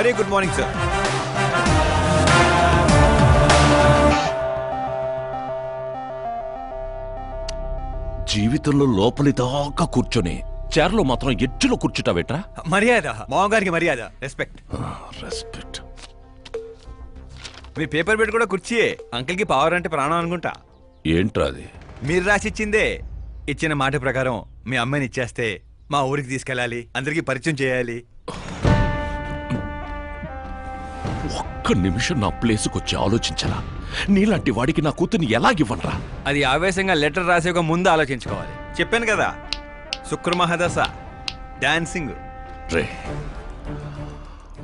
Very good morning sir. జీవితంలో లోపలి దాకా కూర్చొని చైర్లో మాత్రం ఎడ్జ్లో కూర్చుంటావేట్రా? మర్యాద, మామగారికి మర్యాద, రెస్పెక్ట్. రెస్పెక్ట్. మీ పేపర్ పెట్టి కూడా కుర్చీయే. అంకిల్కి పవర్ అంటే ప్రాణం అనుకుంటా. ఏంట్రా అది? మీరు రాసిచ్చిందే. ఇచ్చిన మాట ప్రకారం మీ అమ్మాయిని ఇచ్చేస్తే మా ఊరికి తీసుకెళ్ళాలి, అందరికీ పరిచయం చేయాలి. ఒక్క నిమిషం నా ప్లేస్కి వచ్చి ఆలోచించరా? నీలాంటి వాడికి నా కూతుర్ని ఎలాగివ్వనరా? అది ఆవేశంగా లెటర్ రాసే ఒక ముందు ఆలోచించుకోవాలి. చెప్పాను కదా, శుక్ర మహాదశ, డాన్సింగ్. రే,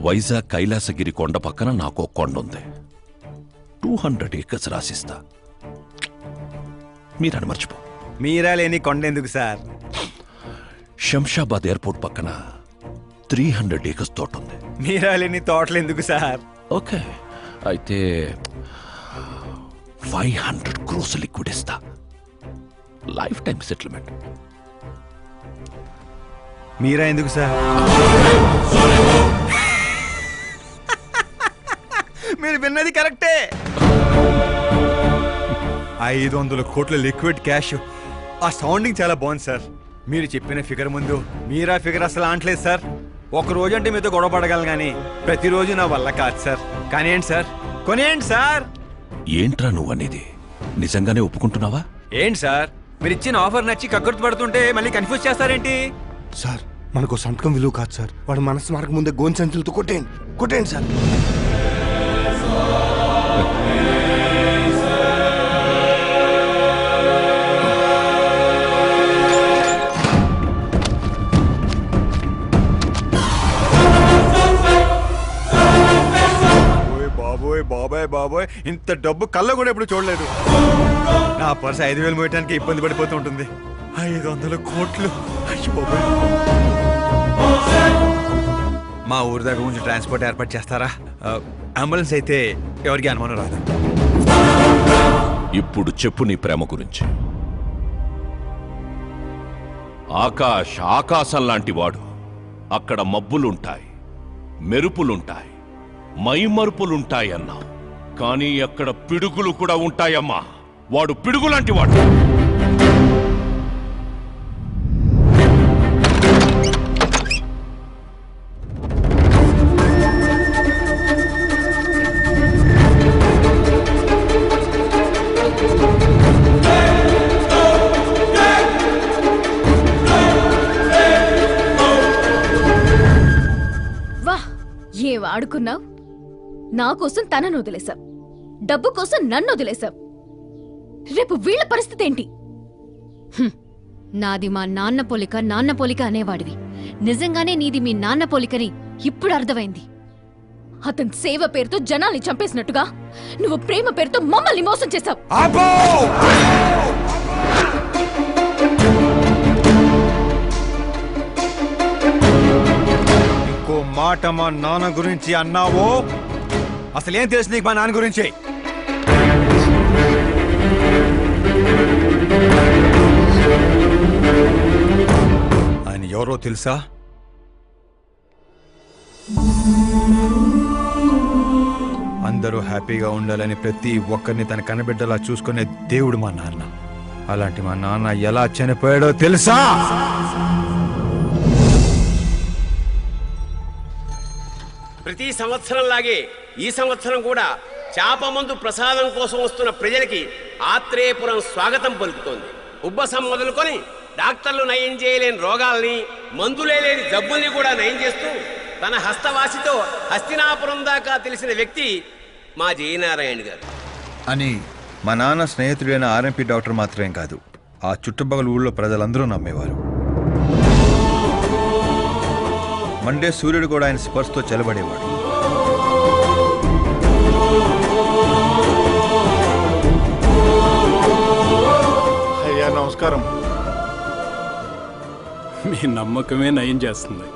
వైజాగ్ కైలాసగిరి కొండ పక్కన నాకు ఒక కొండ ఉంది. 200 acres రాసిస్తా. మీరని మర్చిపో. మీరా లేని కొండ ఎందుకు సార్? శంషాబాద్ ఎయిర్పోర్ట్ పక్కన 300 acres తోట ఉంది. మీరా లేని తోటలు ఎందుకు సార్? ఓకే, అయితే 500 crores లిక్విడ్ ఇస్తా. Life time settlement. మీరా ఎందుకు సార్? మీరు విన్నది కరెక్టే. 500 కోట్ల లిక్విడ్ క్యాష్. ఆ సౌండింగ్ చాలా బాగుంది సార్. మీరు చెప్పిన ఫిగర్ ముందు మీరా ఫిగర్ అసలు ఆంటలేదు సార్. ఒక రోజు అంటే మీతో గొడవ పడగలను కానీ ప్రతిరోజు నా వల్ల కాదు సార్. కానీ ఏంటి సార్, కొనేయండి సార్. ఏంట్రా నువ్వనేది? నిజంగానే ఒప్పుకుంటున్నావా? ఏంటి సార్, మీరు ఇచ్చిన ఆఫర్ నచ్చి కక్కుర్తి పడుతుంటే మళ్ళీ కన్ఫ్యూజ్ చేస్తారేంటి? సార్, మనకు సంతకం విలువ కాదు సార్. వాడు మనసు మార్గ ముందే గోన్ సంచులతో కొట్టేయండి, కొట్టేయండి సార్. బాబోయ్ బాబాయ్ బాబోయ్, ఇంత డబ్బు కళ్ళ కూడా ఎప్పుడు చూడలేదు. నా పర్స్ 5,000 మోయటానికి ఇబ్బంది పడిపోతూ ఉంటుంది. 500 కోట్లు. అయ్యో బాబోయ్. మా ఊరి దగ్గర కొంచెం ట్రాన్స్పోర్ట్ ఏర్పాటు చేస్తారా? అంబులెన్స్ అయితే ఎవరికి అనుమానం రాదు. ఇప్పుడు చెప్పు నీ ప్రేమ గురించి. ఆకాశం లాంటి వాడు. అక్కడ మబ్బులుంటాయి, మెరుపులుంటాయి, మైమరుపులుంటాయి అన్నా. కానీ అక్కడ పిడుగులు కూడా ఉంటాయమ్మా. వాడు పిడుగులాంటి వాడు. ఏం ఆడుకున్నావు? నా కోసం తనను వదిలేశావు, డబ్బు కోసం నన్ను వదిలేశావు. రేపు వీళ్ళ పరిస్థితి ఏంటి? నాది మా నాన్న పోలిక అనేవాడివి. నిజంగానే నీది మీ నాన్న పోలికని ఇప్పుడు అర్థమైంది. అతని సేవ పేరుతో జనాల్ని చంపేసినట్టుగా నువ్వు ప్రేమ పేరుతో మమ్మల్ని మోసం చేశావు. ఇంకో మాట మా నాన్న గురించి అన్నావో అసలేం తెలుసు నీకు మా నాన్న గురించి? ఆయన ఎవరో తెలుసా? అందరూ హ్యాపీగా ఉండాలని ప్రతి ఒక్కరిని తన కనబిడ్డలా చూసుకునే దేవుడు మా నాన్న. అలాంటి మా నాన్న ఎలా చనిపోయాడో తెలుసా? ప్రతి సంవత్సరం లాగే ఈ సంవత్సరం కూడా చాపమందు ప్రసాదం కోసం వస్తున్న ప్రజలకి ఆత్రేయపురం స్వాగతం పలుకుతోంది. ఉబ్బసం మొదలుకొని డాక్టర్లు నయం చేయలేని రోగాల్ని, మందులే లేని జబ్బుల్ని కూడా నయం చేస్తూ తన హస్తవాసితో హస్తినాపురం దాకా తెలిసిన వ్యక్తి మా జయనారాయణ గారు అని మా నాన్న స్నేహితుడైన ఆర్ఎంపీ డాక్టర్ మాత్రమే కాదు, ఆ చుట్టుపక్కల ఊళ్ళో ప్రజలందరూ నమ్మేవారు. మండే సూర్యుడు కూడా ఆయన స్పర్శతో చెలబడేవాడు. అయ్యా నమస్కారం. మీ నమ్మకమే నయం చేస్తుంది.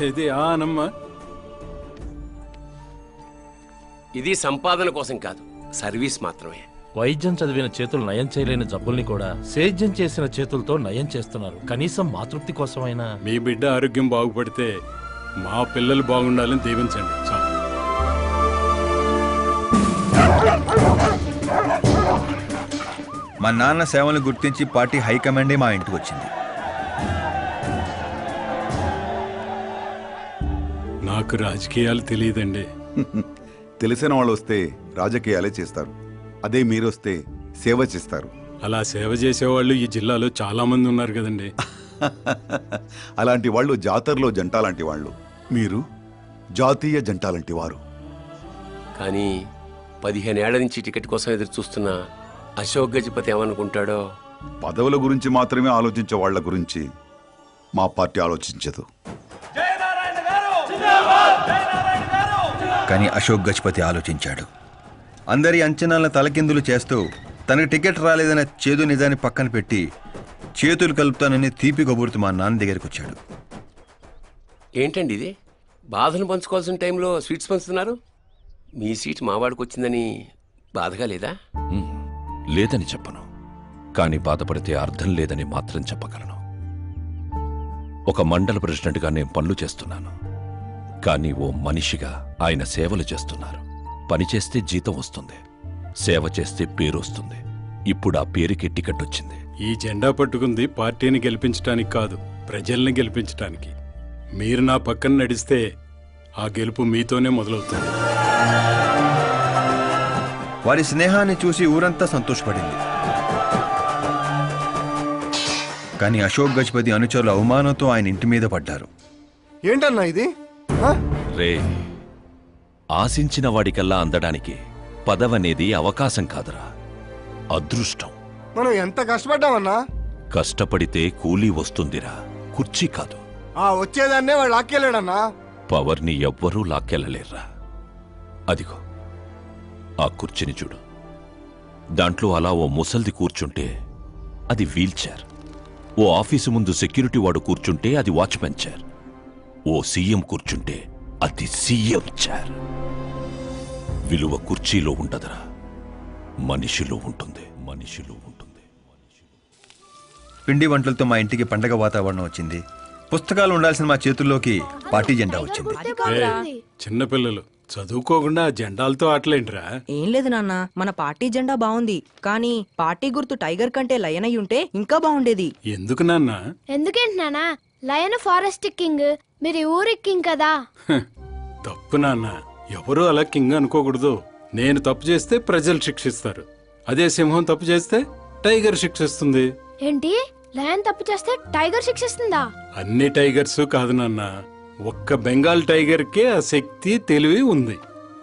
ఇది ఆనమ్మా. ఇది సంపాదన కోసం కాదు, సర్వీస్ మాత్రమే. వైద్యం చదివిన చేతులు నయం చేయలేని జబ్బుల్ని కూడా సేద్యం చేసిన చేతులతో నయం చేస్తున్నారు. కనీసం మాతృప్తి కోసమైనా. మీ బిడ్డ ఆరోగ్యం బాగుపడితే మా పిల్లలు బాగుండాలని దీవించండి చాలు. మా నాన్న సేవలను గుర్తించి పార్టీ హైకమాండే మా ఇంటికి వచ్చింది. నాకు రాజకీయాలు తెలియదండి. తెలిసిన వాళ్ళు వస్తే రాజకీయాలే చేస్తారు. అదే మీరు వస్తే సేవ చేస్తారు. అలా సేవ చేసేవాళ్ళు ఈ జిల్లాలో చాలా మంది ఉన్నారు కదండి. అలాంటి వాళ్ళు జాతరలో జంట లాంటి వాళ్ళు. మీరు జాతీయ జంట లాంటి వారు. కానీ 15 ఏళ్ల నుంచి టికెట్ కోసం ఎదురు చూస్తున్న అశోక్ గజపతి ఏమనుకుంటాడో. పదవుల గురించి మాత్రమే ఆలోచించే వాళ్ళ గురించి మా పార్టీ ఆలోచించదు. కానీ అశోక్ గజపతి ఆలోచించాడు. అందరి అంచనాలను తలకిందులు చేస్తూ తనకు టికెట్ రాలేదనే చేదు నిజాన్ని పక్కన పెట్టి చేతులు కలుపుతానని తీపి కబురుతూ మా నాన్న దగ్గరికి వచ్చాడు. ఏంటండి ఇది? బాధను పంచుకోవాల్సిన టైంలో స్వీట్స్ పంచుతున్నారు. మీ సీట్ మావాడికి వచ్చిందని బాధగా లేదా? లేదని చెప్పను, కానీ బాధపడితే అర్థం లేదని మాత్రం చెప్పగలను. ఒక మండల ప్రెసిడెంట్గా నేను పనులు చేస్తున్నాను, కానీ ఓ మనిషిగా ఆయన సేవలు చేస్తున్నారు. పని చేస్తే జీతం వస్తుంది, సేవ చేస్తే పేరు వస్తుంది. ఇప్పుడు ఆ పేరుకి టికెట్ వచ్చింది. ఈ జెండా పట్టుకుంది పార్టీని గెలిపించడానికి కాదు, ప్రజల్ని గెలిపించడానికి. మీరు నా పక్కన నడిస్తే ఆ గెలుపు మీతోనే మొదలవుతుంది. వారి స్నేహాన్ని చూసి ఊరంతా సంతోషపడింది. కానీ అశోక్ గజపతి అనుచరుల అవమానంతో ఆయన ఇంటి మీద పడ్డారు. ఏంటన్నా ఇది? ఆ? రే, ఆశించిన వాడికల్లా అందడానికి పదవనేది అవకాశం కాదురా, అదృష్టం. మనం ఎంత కష్టపడ్డామన్నా? కష్టపడితే కూలీ వస్తుందిరా, కుర్చీ కాదు. ఆ వచ్చేదాన్నే వాడు లాక్కెళ్ళాడన్నా. పవర్ని ఎవ్వరూ లాక్కెళ్ళలేర్రా. అదిగో ఆ కుర్చీని చూడు. దాంట్లో అలా ఓ ముసల్ది కూర్చుంటే అది వీల్ చైర్. ఓ ఆఫీసు ముందు సెక్యూరిటీ వాడు కూర్చుంటే అది వాచ్మెన్ చైర్. ఓ సీఎం కూర్చుంటే అది సీఎం చైర్. విలువ కుర్చీలో ఉండదురా, మనిషిలో ఉంటుంది. మనిషిలో ఉంటుంది. పిండి వంటలతో మా ఇంటికి పండగ వాతావరణం వచ్చింది. పుస్తకాలు ఉండాల్సిన మా చేతుల్లోకి పార్టీ జెండా వచ్చింది. చిన్నపిల్లలు చదువుకోకుండా ఆ జెండాలతో ఆటలేంట్రా? ఏం లేదు నాన్న, మన పార్టీ జెండా బాగుంది, కానీ పార్టీ గుర్తు టైగర్ కంటే లయన్ అయి ఉంటే ఇంకా బాగుండేది. ఎందుకు నాన్న? ఎందుకేంటి నానా? లయన్ ఫారెస్ట్ కింగ్, మీరు ఊరి కింగ్ కదా. తప్పు నాన్న, ఎవరూ అలా కింగ్ అనుకోకూడదు. నేను తప్పు చేస్తే ప్రజలు శిక్షిస్తారు, అదే సింహం తప్పు చేస్తే టైగర్ శిక్షిస్తుంది. ఏంటి? లయన్ తప్పు చేస్తే టైగర్ శిక్షిస్తుందా? అన్ని టైగర్స్ కాదు నాన్న, ఒక్క బెంగాల్ టైగర్ కే ఆ శక్తి తెలివి ఉంది.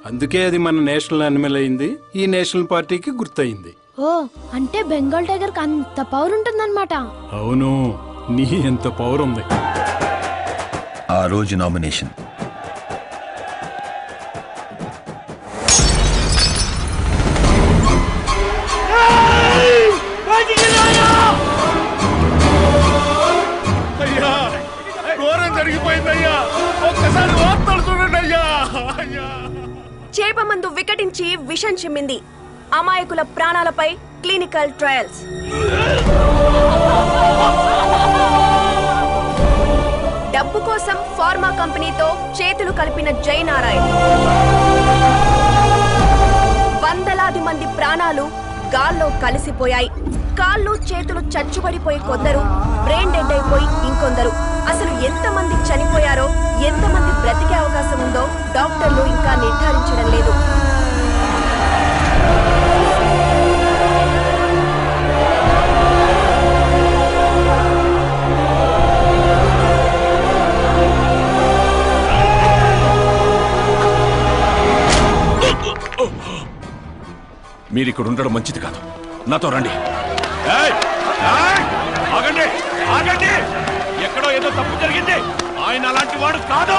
అందుకే అది మన నేషనల్ యానిమల్ అయింది, ఈ నేషనల్ పార్టీకి గుర్తయింది. ఓ, అంటే బెంగాల్ టైగర్ కి అంత పవర్ ఉంటుందన్నమాట. అవును, నీ ఎంత పవర్ ఉంది. ఆ రోజు నామినేషన్. చేప మందు వికటించి విషం చిమ్మింది. అమాయకుల ప్రాణాలపై క్లినికల్ ట్రయల్స్. డబ్బు కోసం ఫార్మా కంపెనీతో చేతులు కలిపిన జయనారాయణ. వందలాది మంది ప్రాణాలు గాల్లో కలిసిపోయాయి. కాళ్ళు చేతులు చచ్చుబడిపోయి కొందరు, బ్రెయిన్ డెడ్ అయిపోయి ఇంకొందరు. అసలు ఎంతమంది చనిపోయారో, ఎంతమంది బ్రతికే అవకాశం ఉందో డాక్టర్లు ఇంకా నిర్ధారించడం లేదు. మీరిక్కడ ఉండడం మంచిది కాదు, నాతో రండి. ఆగండి, ఆగండి, ఎక్కడో ఏదో తప్పు జరిగింది. ఆయన అలాంటి వాడు కాదు.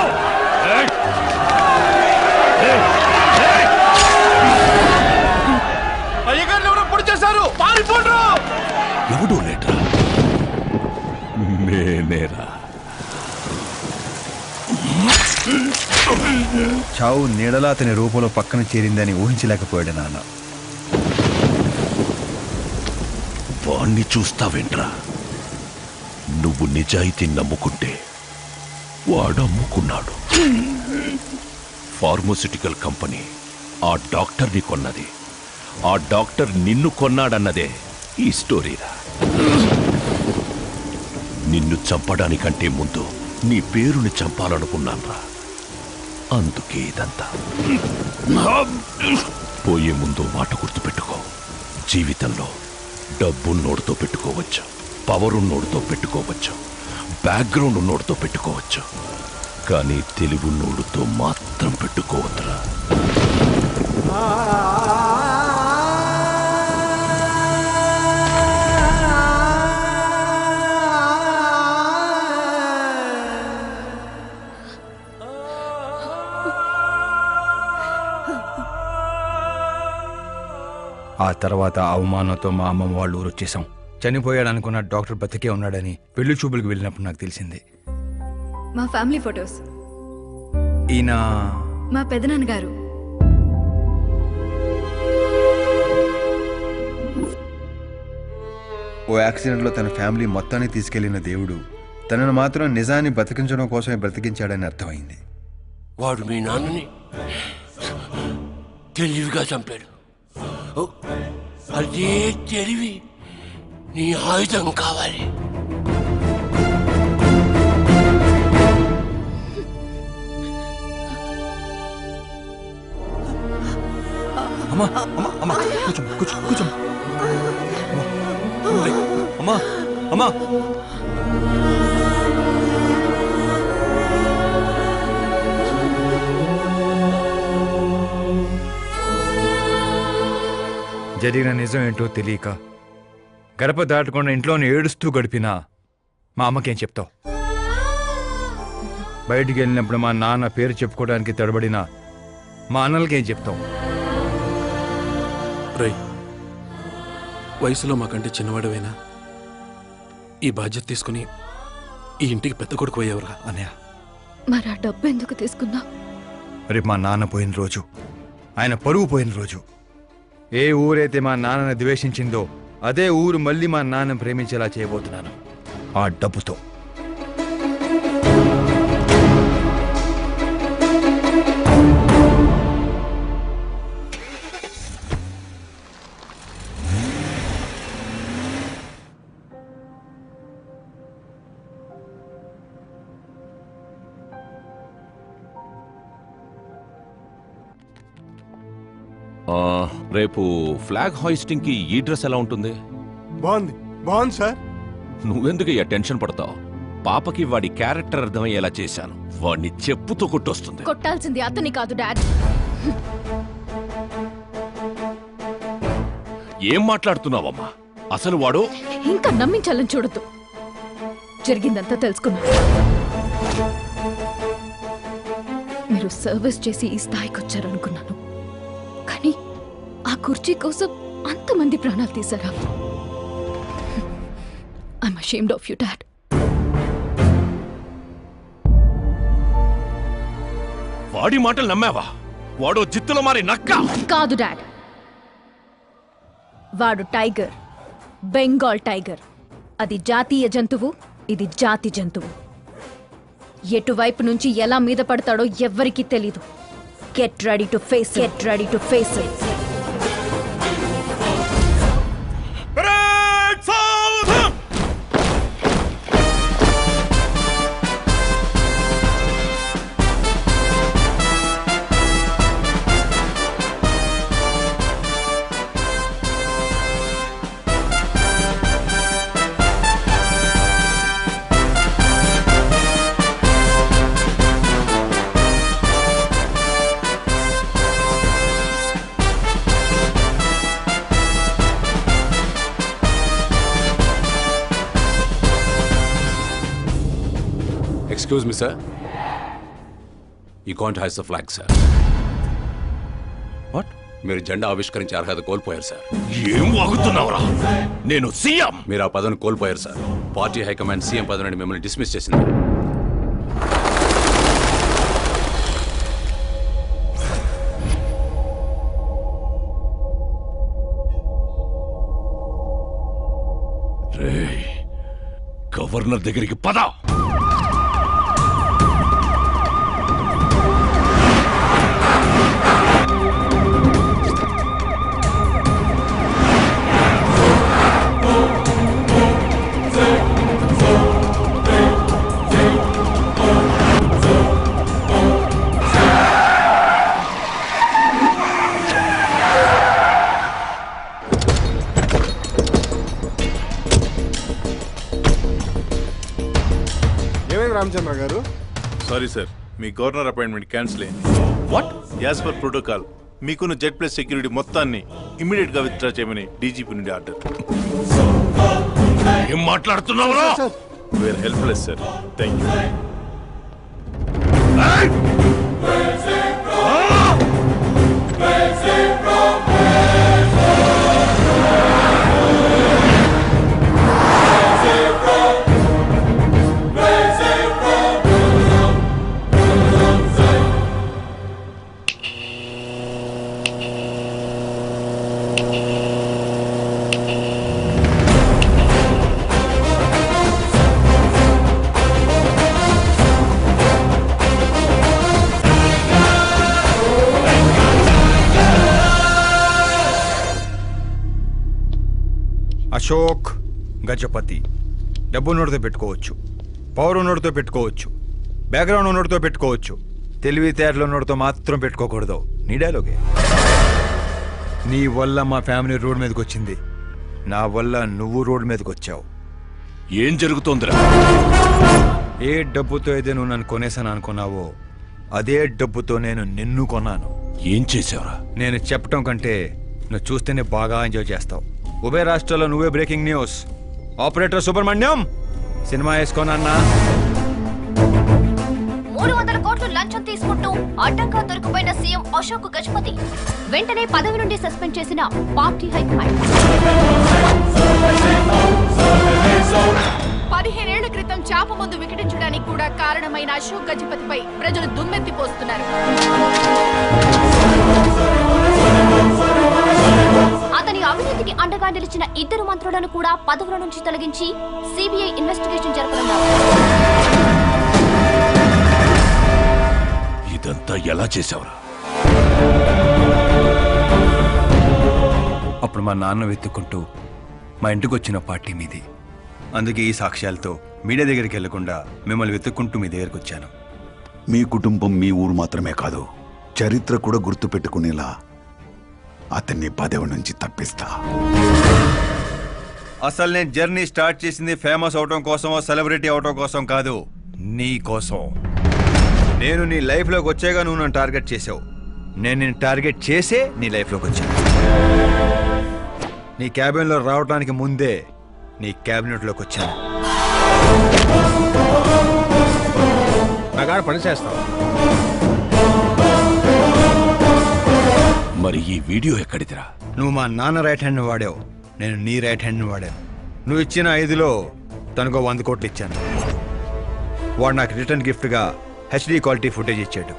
అయ్యగారిని ఎవరో పొడి చేశారు, పారిపోండ్రు. ఎవడూ లేట్రా, నేనేరా. చావు నీడలా అతని రూపంలో పక్కన చేరిందని ఊహించలేకపోయాడు నాన్న. వాణ్ణి చూస్తావేంట్రా? నువ్వు నిజాయితీ నమ్ముకుంటే వాడు అమ్ముకున్నాడు. ఫార్మస్యూటికల్ కంపెనీ ఆ డాక్టర్ని కొన్నది. ఆ డాక్టర్ నిన్ను కొన్నాడన్నదే ఈ స్టోరీరా. నిన్ను చంపడానికంటే ముందు నీ పేరుని చంపాలనుకున్నాన్రా. అందుకే ఇదంతా. పోయే ముందు మాట గుర్తుపెట్టుకో. జీవితంలో డబ్బున్నోడితో పెట్టుకోవచ్చు, పవర్ ఉన్నోడితో పెట్టుకోవచ్చు, బ్యాక్గ్రౌండ్ ఉన్నోడితో పెట్టుకోవచ్చు, కానీ తెలివున్నోడితో మాత్రం పెట్టుకోవద్దురా. ఆ తర్వాత అవమానంతో మా అమ్మమ్మ వాళ్ళు ఊరు వచ్చేసాం. చనిపోయాడు అనుకున్న డాక్టర్ బతికే ఉన్నాడని పెళ్లి చూపులకు వెళ్ళినప్పుడు నాకు తెలిసింది. మా ఫ్యామిలీ ఫొటోస్. ఈయన మా పెదనాన్నగారు. ఓ యాక్సిడెంట్లో తన ఫ్యామిలీ మొత్తాన్ని తీసుకెళ్లిన దేవుడు తనను మాత్రం నిజాన్ని బతికించడం కోసమే బ్రతికించాడని అర్థమైంది. వాడు మీ నాన్నని తెలివిగా చంపాడు. అదే తెలివి నీ ఆయుధం కావాలి. అమ్మా అమ్మా అమ్మా కూర్చో కూర్చో కూర్చో. అమ్మా అమ్మా జరిగిన నిజం ఏంటో తెలియక గడప దాటకుండా ఇంట్లోనే ఏడుస్తూ గడిపినా మా అమ్మకేం చెప్తావు? బయటికి వెళ్ళినప్పుడు మా నాన్న పేరు చెప్పుకోవడానికి తడబడిన మా అన్నలకేం చెప్తావు? రై, వయసులో మాకంటే చిన్నవాడవేనా? ఈ బాధ్యత తీసుకుని ఈ ఇంటికి పెద్ద కొడుకు అయ్యేవరా? అన్నయ్య, మరి ఆ డబ్బు ఎందుకు తీసుకున్నా? రేపు మా నాన్న పోయిన రోజు, ఆయన పరువు పోయిన రోజు, ఏ ఊరైతే మా నాన్నని ద్వేషించిందో అదే ఊరు మళ్ళీ మా నాన్న ప్రేమించేలా చేయబోతున్నాను ఆ డబ్బుతో. రేపు ఫ్లాగ్ హాయిస్టింగ్ కి ఈ డ్రెస్ ఎలా ఉంటుంది? బాగుంది బాగుంది సార్. నువ్వెందుకు టెన్షన్ పడతావు? పాపకి వాడి క్యారెక్టర్ అర్థమయ్యేలా చేశాను. వాడిని చెప్పుతో కొట్టొస్తుంది. కొట్టాల్సింది అతని కాదు డాడ్. ఏం మాట్లాడుతున్నావమ్మా? అసలు వాడు ఇంకా నమ్మించాలని చూడొద్దు. జరిగిందంతా తెలుసుకున్నా. మీరు సర్వీస్ చేసి ఈ స్థాయికి వచ్చారనుకున్నాను, కానీ ఆ కుర్చీ కోసం అంతమంది ప్రాణాలు తీశారా? I'm ashamed of you dad. వాడి మాటలు నమ్మావా? వాడు జిత్తులో మారి నక్క కాదు డాడ్. వాడు టైగర్, బెంగాల్ టైగర్. అది జాతీయ జంతువు, ఇది జాతి జంతువు. ఎటువైపు నుంచి ఎలా మీద పడతాడో ఎవ్వరికీ తెలీదు. Get ready to face, get ready to face it. Excuse me, sir. You can't hoist the flag, sir. What? మీరు జెండా ఆవిష్కరించే అర్హత కోల్పోయారు సార్. ఏం వాగుతున్నావురా? నేను సీఎం. మీరు ఆ పదవిని కోల్పోయారు సార్. పార్టీ హైకమాండ్ సీఎం పదవి నుండి మిమ్మల్ని డిస్మిస్ చేసింది. గవర్నర్ దగ్గరికి పద. రామచంద్ర గారు, సారీ సార్, మీ గవర్నర్ అపాయింట్మెంట్ క్యాన్సిల్ అయింది. వాట్? యాజ్ పర్ ప్రోటోకాల్ మీకున్న జెడ్ ప్లస్ సెక్యూరిటీ మొత్తాన్ని ఇమీడియట్ గా విత్డ్రా చేయమని డీజీపీ నుండి ఆర్డర్. ఏం మాట్లాడుతున్నావురా? We're helpless sir. Thank you. Ashok Gajapati. డబ్బు ఉన్నోడితో పెట్టుకోవచ్చు, పవర్ ఉన్నోడితో పెట్టుకోవచ్చు, బ్యాక్గ్రౌండ్ ఉన్నోడితో పెట్టుకోవచ్చు, తెలివితేటలు ఉన్నోడితో మాత్రం పెట్టుకోకూడదు. నీ డైలాగే. నీ వల్ల మా ఫ్యామిలీ రోడ్ మీదకి వచ్చింది, నా వల్ల నువ్వు రోడ్ మీదకి వచ్చావు. ఏం జరుగుతోందిరా? ఏ డబ్బుతో అయితే నువ్వు నన్ను కొనేసాను అనుకున్నావో అదే డబ్బుతో నేను నిన్ను కొన్నాను. ఏం చేసావురా? నేను చెప్పటం కంటే నువ్వు చూస్తేనే బాగా ఎంజాయ్ చేస్తావు. ఉభయ రాష్ట్రాల్లో నువ్వే breaking news. Operator Subrahmanyam cinema వేసుకోనన్నా. 300 కోట్లు లంచం తీసుకుంటూ అడ్డంగా దొరికిపోయిన సీఎం అశోక్ గజపతి వెంటనే పదవి నుండి సస్పెండ్ చేసిన పార్టీ హైకమాండ్. 15 ఏళ్ల క్రితం చాప ముందు వికటించడానికి కూడా కారణమైన అశోక్ గజపతిపై ప్రజలు దుమ్మెత్తిపోస్తున్నారు. అతని అవినీతికి అండగా నిలిచిన 2 మంత్రులను కూడా పదవుల నుంచి తొలగించి సిబిఐ ఇన్వెస్టిగేషన్ జరపనున్నారు. ఇదంతా ఎలా చేశావురా? అప్పుడు మా నాన్న వెతుక్కుంటూ మా ఇంటికి వచ్చిన పార్టీ మీది. అందుకే ఈ సాక్ష్యాలతో మీడియా దగ్గరికి వెళ్లకుండా మిమ్మల్ని వెతుక్కుంటూ మీ దగ్గరికి వచ్చాను. మీ కుటుంబం మీ ఊరు మాత్రమే కాదు, చరిత్ర కూడా గుర్తు పెట్టుకునేలా అతన్ని పదవి నుంచి తప్పిస్తా. అసలు నేను జర్నీ స్టార్ట్ చేసింది ఫేమస్ అవటం కోసమో సెలబ్రిటీ అవటం కోసం కాదు, నీ కోసం. నేను నీ లైఫ్లోకి వచ్చాగా నువ్వు నన్ను టార్గెట్ చేసావు. నేను నిన్ను టార్గెట్ చేసే నీ లైఫ్లోకి వచ్చాను. నీ క్యాబిన్లో రావడానికి ముందే నీ క్యాబినెట్లోకి వచ్చాను. నాగాడ పని చేస్తావు. మరి ఈ వీడియో ఎక్కడిదిరా? నువ్వు మా నాన్న రైట్ హ్యాండ్ వాడావు, నేను నీ రైట్ హ్యాండ్ వాడాను. నువ్వు ఇచ్చిన 5లో తనకు 100 కోట్లు ఇచ్చాను. వాడు నాకు రిటర్న్ గిఫ్ట్గా హెచ్డి క్వాలిటీ ఫుటేజ్ ఇచ్చాడు.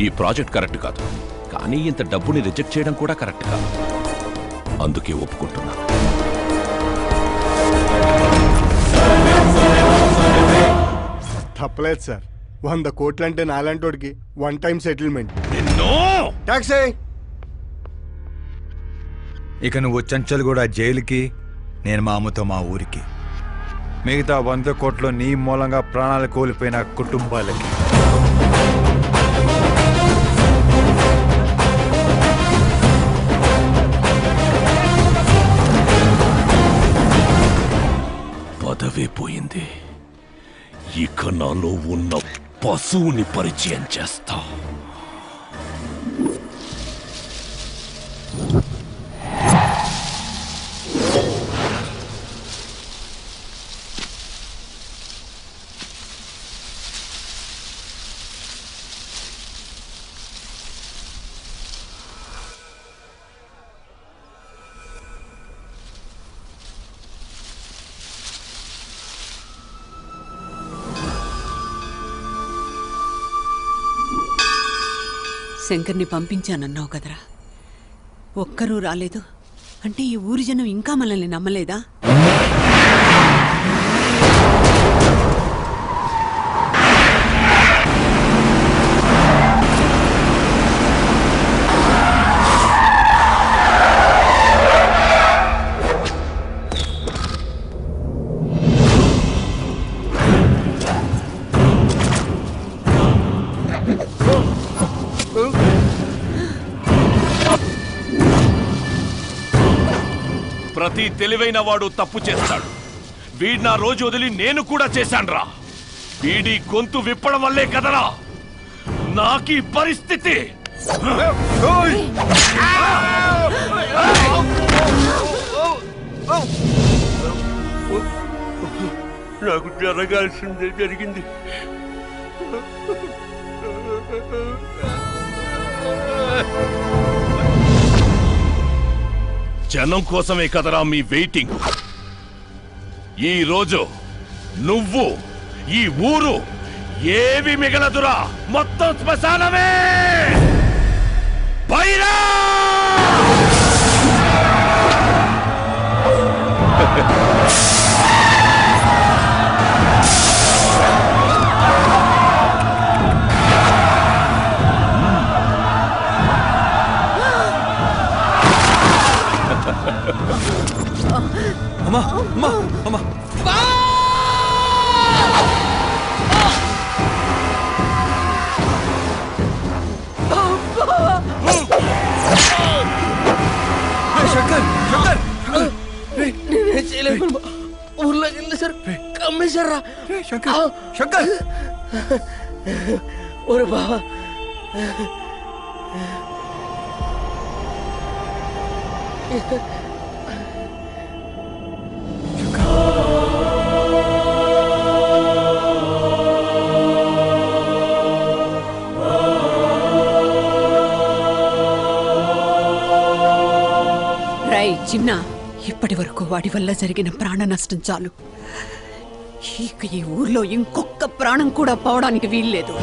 ఈ ప్రాజెక్ట్ కరెక్ట్ కాదు, కానీ ఇంత డబ్బుని రిజెక్ట్ చేయడం కూడా కరెక్ట్ కాదు. అందుకే ఒప్పుకుంటున్నా. తప్పలేదు సార్. 100 కోట్లు అంటే నాలాంటోడికి 1 టైం సెటిల్మెంట్. ట్యాక్సీ. ఇక నువ్వు చంచల్ కూడా జైలుకి, నేను మా అమ్మతో మా ఊరికి. మిగతా 100 కోట్లు నీ మూలంగా ప్రాణాలు కోల్పోయిన కుటుంబాలకి. పదవే పోయింది, ఇక నాలో ఉన్న పశువుని పరిచయం చేస్తా. శంకర్ని పంపించానన్నావు కదరా, ఒక్కరూ రాలేదు అంటే ఈ ఊరి జనం ఇంకా మనల్ని నమ్మలేదా? ప్రతి తెలివైన వాడు తప్పు చేస్తాడు. వీడి నా రోజు వదిలి నేను కూడా చేశాన్రా. వీడి గొంతు విప్పడం వల్లే కదరా నాకీ పరిస్థితి. నాకు జరగాల్సిందే జరిగింది. జనం కోసమే కదరా మీ వెయిటింగ్. ఈ రోజు నువ్వు ఈ ఊరు ఏవి మిగలదురా, మొత్తం శ్మశానమే. పైరా అమ్మా అమ్మా అమ్మా శంకర్ శంకర్ నేనేం చేయలేను. ఊర్లోకి వెళ్ళేసారు, కమ్మేశారా. శంకర్ శంకర్ ఒరే బావా, రై చిన్న, ఇప్పటి వరకు వాడి వల్ల జరిగిన ప్రాణ నష్టం చాలు. ఇక ఈ ఊర్లో ఇంకొక ప్రాణం కూడా పోవడానికి వీల్లేదు.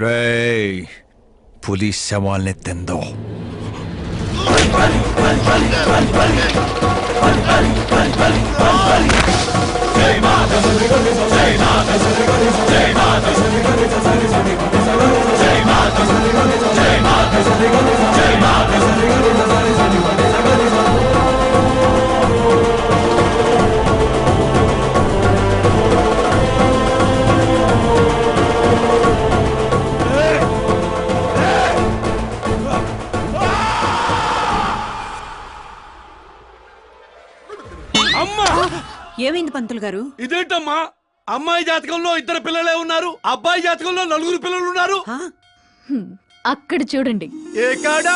రేయ్ పులి శవాల్ని తిందో. అమ్మా ఏమైంది పంతులు గారు? ఇదేంటమ్మా, అమ్మాయి జాతకంలో 2 పిల్లలే ఉన్నారు, అబ్బాయి జాతకంలో 4 పిల్లలు ఉన్నారు. అక్కడ చూడండి. ఏ కాడా?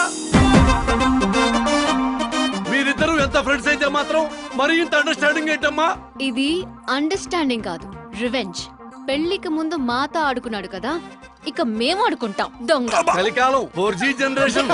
మీరిద్దరూ ఎంత ఫ్రెండ్స్ అయితే మాత్రం మరి ఇంత అండర్స్టాండింగ్ ఏంటమ్మా? ఇది అండర్స్టాండింగ్ కాదు, రివెంజ్. పెళ్లికి ముందు మాతో ఆడుకున్నాడు కదా, ఇక మేము ఆడుకుంటాం దొంగ. కలికాలం 4G జనరేషన్.